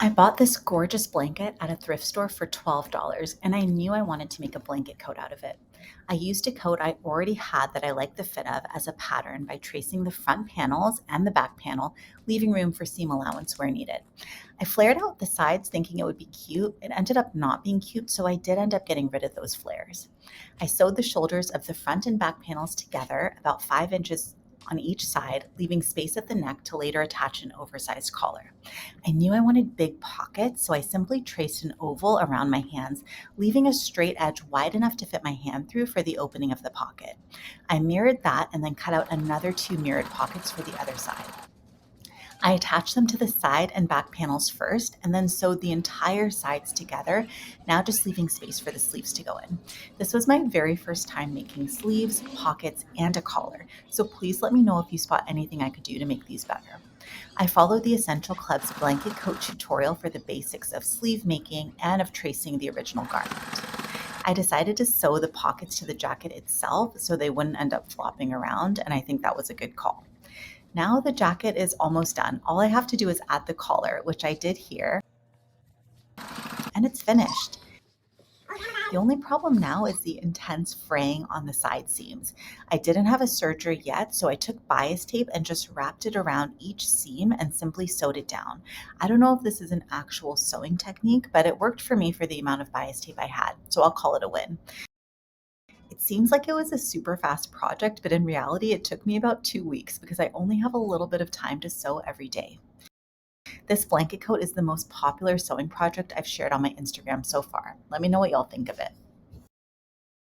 I bought this gorgeous blanket at a thrift store for $12, and I knew I wanted to make a blanket coat out of it. I used a coat I already had that I liked the fit of as a pattern by tracing the front panels and the back panel, leaving room for seam allowance where needed. I flared out the sides thinking it would be cute. It ended up not being cute, so I did end up getting rid of those flares. I sewed the shoulders of the front and back panels together about 5 inches on each side, leaving space at the neck to later attach an oversized collar. I knew I wanted big pockets, so I simply traced an oval around my hands, leaving a straight edge wide enough to fit my hand through for the opening of the pocket. I mirrored that and then cut out another two mirrored pockets for the other side. I attached them to the side and back panels first and then sewed the entire sides together, now just leaving space for the sleeves to go in. This was my very first time making sleeves, pockets, and a collar, so please let me know if you spot anything I could do to make these better. I followed the Essential Club's blanket coat tutorial for the basics of sleeve making and of tracing the original garment. I decided to sew the pockets to the jacket itself so they wouldn't end up flopping around, and I think that was a good call. Now the jacket is almost done. All I have to do is add the collar, which I did here, and it's finished. The only problem now is the intense fraying on the side seams. I didn't have a serger yet, so I took bias tape and just wrapped it around each seam and simply sewed it down. I don't know if this is an actual sewing technique, but it worked for me for the amount of bias tape I had, so I'll call it a win. It seems like it was a super fast project, but in reality, it took me about 2 weeks because I only have a little bit of time to sew every day. This blanket coat is the most popular sewing project I've shared on my Instagram so far. Let me know what y'all think of it.